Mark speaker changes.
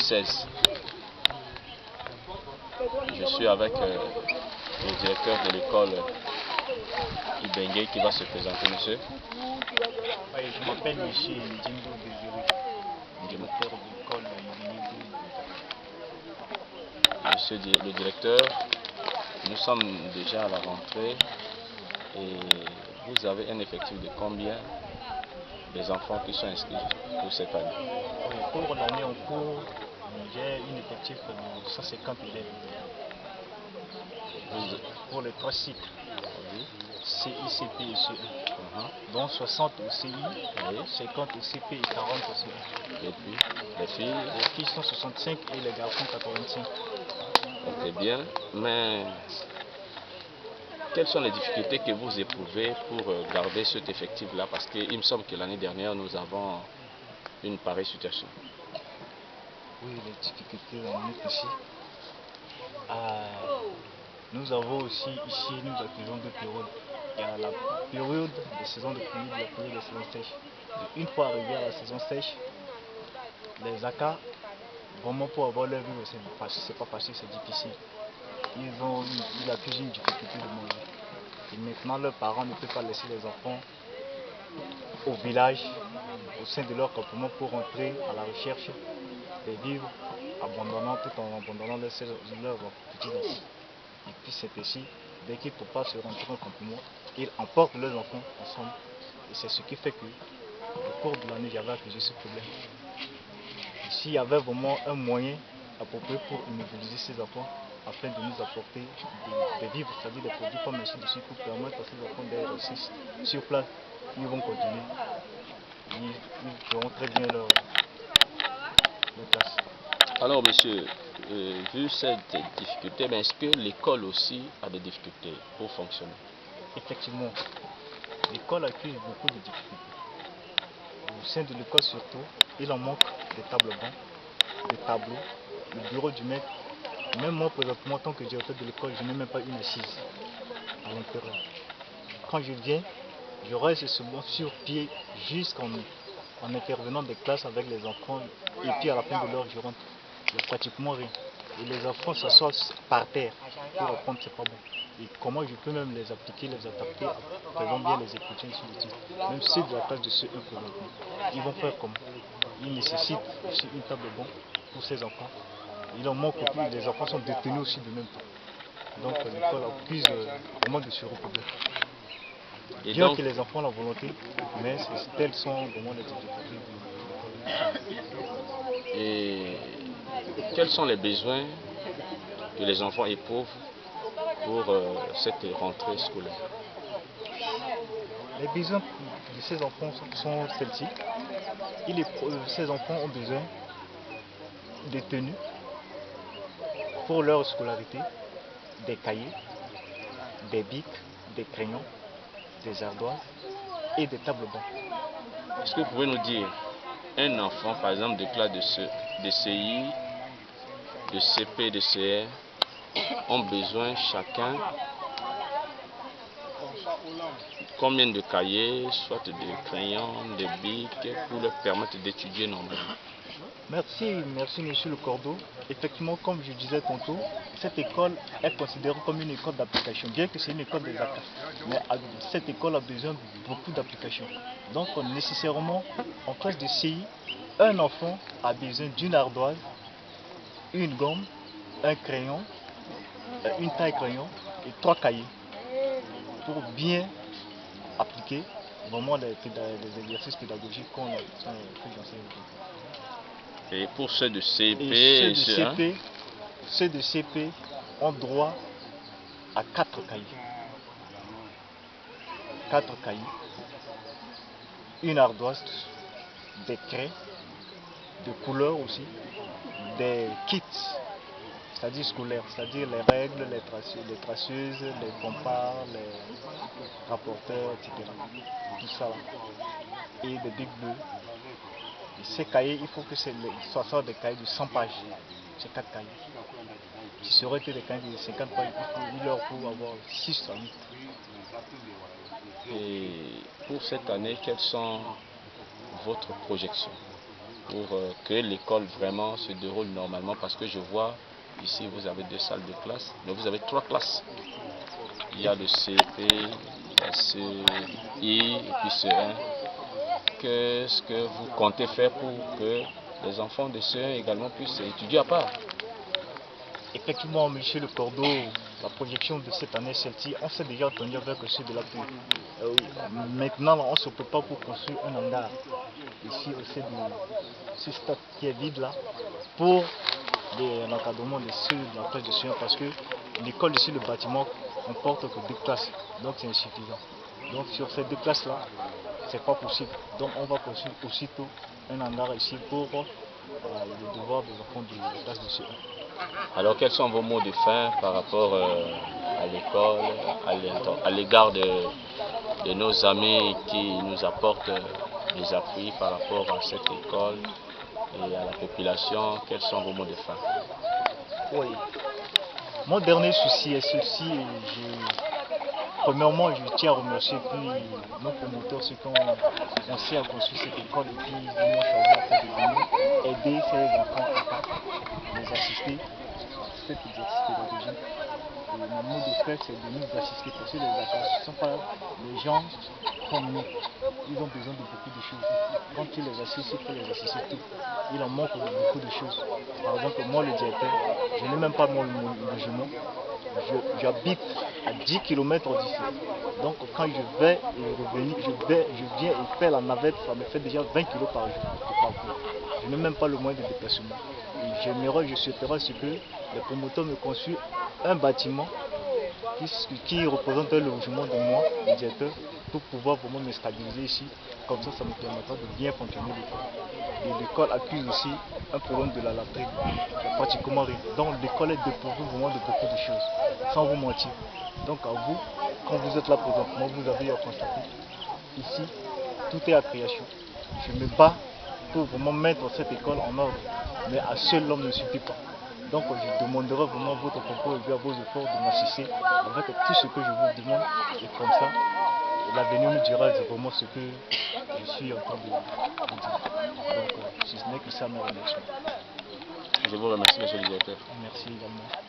Speaker 1: 2016. Je suis avec le directeur de l'école Ibengue qui va se présenter, monsieur.
Speaker 2: Oui, je m'appelle monsieur Ndimbo Désiré, directeur de l'école Ibengue.
Speaker 1: Monsieur le directeur, nous sommes déjà à la rentrée et vous avez un effectif de combien des enfants qui sont inscrits pour cette année?
Speaker 2: Oui, pour l'année en cours, j'ai un effectif de 150 élèves. Pour les 3 cycles, CI, CP et CE1. Dont 60 au CI, 50 au CP et 40 au CE1.
Speaker 1: Et puis, les filles?
Speaker 2: Les filles sont 65 et les garçons 85.
Speaker 1: Ok, bien, mais quelles sont les difficultés que vous éprouvez pour garder cet effectif-là? Parce qu'il me semble que l'année dernière, nous avons une pareille situation.
Speaker 2: Oui, les difficultés en est ici. Nous avons aussi ici, nous accueillons 2 périodes. Il y a la période de saison de pluie et la période de saison sèche. Et une fois arrivé à la saison sèche, les ACA, vraiment pour avoir leur vivre, c'est pas facile, c'est difficile. Ils accusent une difficulté de manger. Et maintenant, leurs parents ne peuvent pas laisser les enfants au village, au sein de leur campement pour rentrer à la recherche des vivres, tout en abandonnant leurs petits enfants. Et puis c'est ici, dès qu'ils ne peuvent pas se rentrer au campement, ils emportent leurs enfants ensemble. Et c'est ce qui fait que, au cours de l'année, j'avais accusé ce problème. S'il y avait vraiment un moyen approprié pour immobiliser ces enfants, afin de nous apporter des vivres, c'est-à-dire des produits comme ainsi de suite, pour permettre à ces enfants d'être sur place, ils vont continuer. Ils feront très bien leur classe.
Speaker 1: Alors, monsieur, vu cette difficulté, est-ce que l'école aussi a des difficultés pour fonctionner?
Speaker 2: Effectivement, l'école accuse beaucoup de difficultés. Au sein de l'école surtout, il en manque des tables bancs, des tableaux, le bureau du maître. Même moi, présentement, en tant que directeur de l'école, je n'ai même pas une assise à l'intérieur. Quand je viens, je reste seulement sur pied jusqu'en intervenant des classes avec les enfants. Et puis à la fin de l'heure, je rentre. Il n'y a pratiquement rien. Et les enfants s'assoient par terre pour apprendre, c'est pas bon. Et comment je peux même les appliquer, les adapter, faisant bien les écouter sur le titre. Même ceux de la classe de CE1 présentement, ils vont faire comment? Ils nécessitent aussi une table banc pour ces enfants. Il en manque aussi, les enfants sont détenus aussi de même temps. Donc l'école accuse vraiment de surrecouvrir. Bien que les enfants ont la volonté, mais telles sont vraiment les difficultés de l'école.
Speaker 1: Et quels sont les besoins que les enfants éprouvent pour cette rentrée scolaire?
Speaker 2: Les besoins de ces enfants sont celles-ci. Ces enfants ont besoin de tenues pour leur scolarité, des cahiers, des bics, des crayons, des ardoises et des tables bancs.
Speaker 1: Est-ce que vous pouvez nous dire, un enfant par exemple de classe de CI, de CP, de CR, ont besoin chacun combien de cahiers, soit de crayons, de bics, pour leur permettre d'étudier normalement?
Speaker 2: Merci monsieur le Cordeau. Effectivement, comme je disais tantôt, cette école est considérée comme une école d'application, bien que c'est une école des ACA. Mais cette école a besoin de beaucoup d'applications. Donc nécessairement, en classe de CI, un enfant a besoin d'une ardoise, une gomme, un crayon, une taille crayon et 3 cahiers pour bien appliquer vraiment les exercices pédagogiques qu'on a fait dans ces écoles.
Speaker 1: Et pour ceux de CP
Speaker 2: ceux de CP ont droit à 4 cahiers. 4 cahiers, une ardoise, des craies, de couleurs aussi, des kits, c'est-à-dire scolaires, c'est-à-dire les règles, les traceuses, les compas, les rapporteurs, etc. Tout ça là. Et des bics bleus. Et ces cahiers, il faut que ce soit des cahiers de 100 pages. Ces 4 cahiers. Si ce serait des cahiers de 50 pages, il leur faut avoir 6 à 8.
Speaker 1: Et pour cette année, quelles sont votre projection? pour que l'école vraiment se déroule normalement, parce que je vois ici vous avez 2 salles de classe, mais vous avez 3 classes. Il y a le CP, il y a CI et puis CE1. Qu'est-ce que vous comptez faire pour que les enfants de CE1 également puissent étudier à part?
Speaker 2: Effectivement, monsieur le Cordeau, la projection de cette année, celle-ci, on s'est déjà entendu avec ceux de la pluie. Maintenant, on se prépare pour construire un hangar ici au sein de ce stade qui est vide là, pour l'encadrement de ceux de la classe de CE1, parce que l'école ici, le bâtiment, comporte que 2 classes, donc c'est insuffisant. Donc sur ces 2 classes-là, c'est pas possible. Donc on va construire aussitôt un hangar ici pour les devoirs des enfants de la classe de CE1.
Speaker 1: Alors, quels sont vos mots de fin par rapport à l'école, à l'égard de nos amis qui nous apportent des appuis par rapport à cette école et à la population? Quels sont vos mots de fin?
Speaker 2: Oui. Mon dernier souci est ceci. Premièrement, je tiens à remercier nos promoteurs, ceux qui ont sait à construire cette école et puis ils ont choisi à faire de venir aider ces enfants à les assister à cet exercice pédagogique. Et mon mot de fait, c'est de nous assister, parce que les ACA ne sont pas des gens comme nous. Ils ont besoin de beaucoup de choses. Quand tu les assistes, il faut les assister tout. Il en manque de beaucoup de choses. Par exemple, moi, le directeur, je n'ai même pas mon logement. J'habite à 10 km d'ici. Donc quand je vais et revenir, je viens et faire la navette, ça me fait déjà 20 kg par jour de parcours. Je n'ai même pas le moyen de déplacement. Et je souhaiterais ce que les promoteurs me construisent un bâtiment qui représente un logement de moi, le directeur, pour pouvoir vraiment me stabiliser ici. Comme ça me permettra de bien fonctionner l'école. Et l'école accuse aussi un problème de la latrine. Il n'y a pratiquement rien. Donc l'école est dépourvue vraiment de beaucoup de choses, sans vous mentir. Donc à vous, quand vous êtes là présentement, vous avez à constater, ici, tout est à création. Je me bats pour vraiment mettre cette école en ordre. Mais à seul l'homme ne suffit pas. Donc je demanderai vraiment votre concours et à vos efforts de m'assister avec tout ce que je vous demande. Et comme ça, l'avenir nous dira vraiment ce que je suis en train de dire. Donc si ce n'est que ça, mes remerciements.
Speaker 1: Je vous remercie, monsieur le directeur.
Speaker 2: Merci également.